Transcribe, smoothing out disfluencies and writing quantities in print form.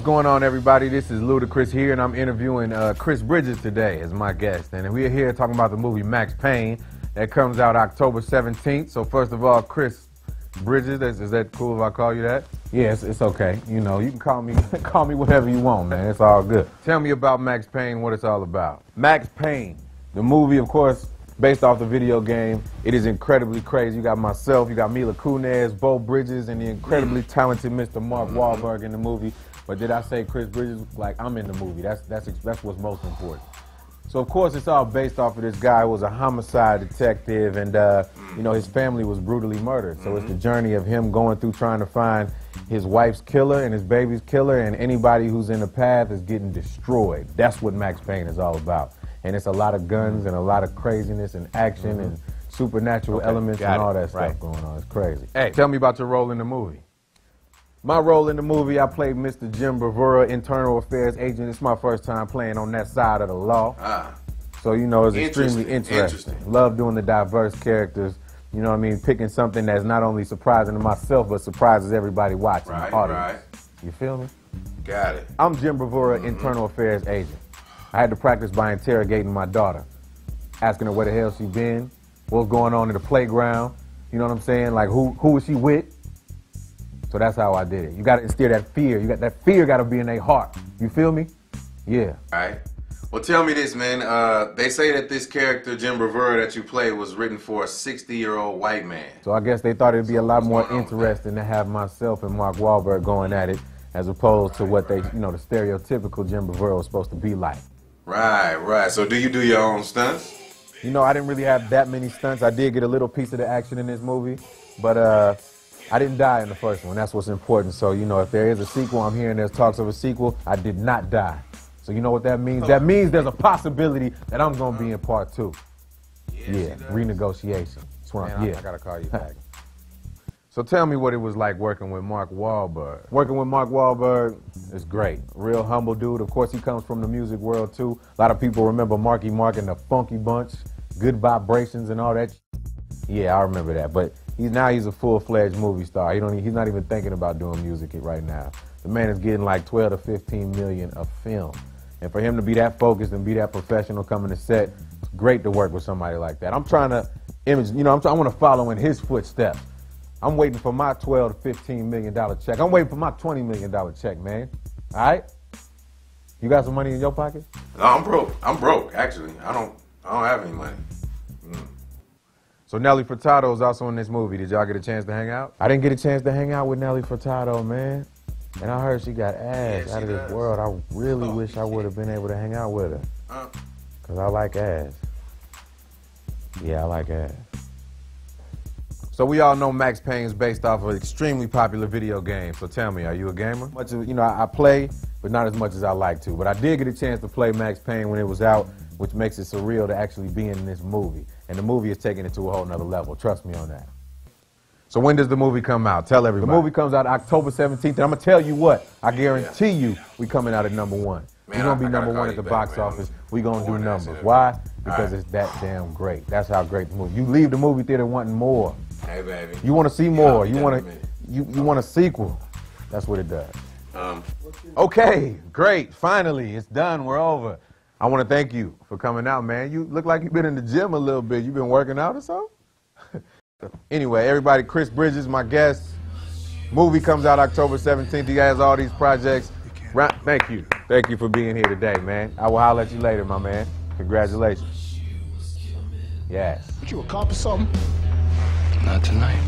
going on, everybody? This is Ludacris here, and I'm interviewing Chris Bridges today as my guest. And we're here talking about the movie Max Payne that comes out October 17th. So first of all, Chris Bridges, is that cool if I call you that? Yes, it's okay. You know, you can call me whatever you want, man. It's all good. Tell me about Max Payne, what it's all about. Max Payne, the movie, of course, based off the video game. It is incredibly crazy. You got myself, you got Mila Kunis, Beau Bridges, and the incredibly talented Mr. Mark Wahlberg in the movie. But did I say Chris Bridges? Like, I'm in the movie. That's what's most important. So, of course, it's all based off of this guy who was a homicide detective, and, you know, his family was brutally murdered. So it's the journey of him going through trying to find his wife's killer and his baby's killer, and anybody who's in the path is getting destroyed. That's what Max Payne is all about. And it's a lot of guns and a lot of craziness and action and supernatural elements and all that stuff going on. It's crazy. Hey, tell me about your role in the movie. My role in the movie, I played Mr. Jim Bravura, internal affairs agent. It's my first time playing on that side of the law. So, you know, it's extremely interesting. Love doing the diverse characters. You know what I mean? Picking something that's not only surprising to myself, but surprises everybody watching the audience. You feel me? Got it. I'm Jim Bravura, internal affairs agent. I had to practice by interrogating my daughter, asking her where the hell she been, what's going on in the playground, you know what I'm saying? Like, who was she with? So that's how I did it. You gotta instill that fear. That fear gotta be in their heart. You feel me? Yeah. All right. Well, tell me this, man. They say that this character, Jim Bravura, that you play was written for a 60-year-old white man. So I guess they thought it'd be a lot more interesting to have myself and Mark Wahlberg going at it as opposed to what they, you know, the stereotypical Jim Bravura was supposed to be like. Right. So do you do your own stunts? You know, I didn't really have that many stunts. I did get a little piece of the action in this movie, but I didn't die in the first one. That's what's important. So, you know, if there is a sequel, I'm hearing there's talks of a sequel, I did not die. So you know what that means? That means there's a possibility that I'm going to be in part 2. Yeah, renegotiation. That's what I got to call you back. So tell me what it was like working with Mark Wahlberg. Working with Mark Wahlberg is great. Real humble dude. Of course, he comes from the music world, too. A lot of people remember Marky Mark and the Funky Bunch, Good Vibrations and all that. Yeah, I remember that. But he's a full-fledged movie star. He's not even thinking about doing music right now. The man is getting like 12 to 15 million a film. And for him to be that focused and be that professional coming to set, it's great to work with somebody like that. I'm trying to image, you know, I want to follow in his footsteps. I'm waiting for my $12 to $15 million check. I'm waiting for my $20 million check, man. All right? You got some money in your pocket? No, I'm broke. I'm broke, actually. I don't have any money. So Nelly Furtado is also in this movie. Did y'all get a chance to hang out? I didn't get a chance to hang out with Nelly Furtado, man. And I heard she got ass out of this world. I really wish I would have been able to hang out with her. Because I like ass. Yeah, I like ass. So we all know Max Payne is based off of an extremely popular video game. So tell me, are you a gamer? You know, I play, but not as much as I like to. But I did get a chance to play Max Payne when it was out, which makes it surreal to actually be in this movie. And the movie is taking it to a whole nother level. Trust me on that. So when does the movie come out? Tell everybody. The movie comes out October 17th, and I'm going to tell you what, I guarantee you we coming out at #1. We're going to be #1 at the box office. We're going to do numbers. Why? Because it's that damn great. That's how great the movie. You leave the movie theater wanting more. Hey, baby. You want to see more. You want a sequel. That's what it does. Okay, great. Finally, it's done. We're over. I want to thank you for coming out, man. You look like you've been in the gym a little bit. You been working out or something? Anyway, everybody, Chris Bridges, my guest. Movie comes out October 17th. He has all these projects. Thank you. Thank you for being here today, man. I will holler at you later, my man. Congratulations. Yes. Did you accomplish something? Not tonight.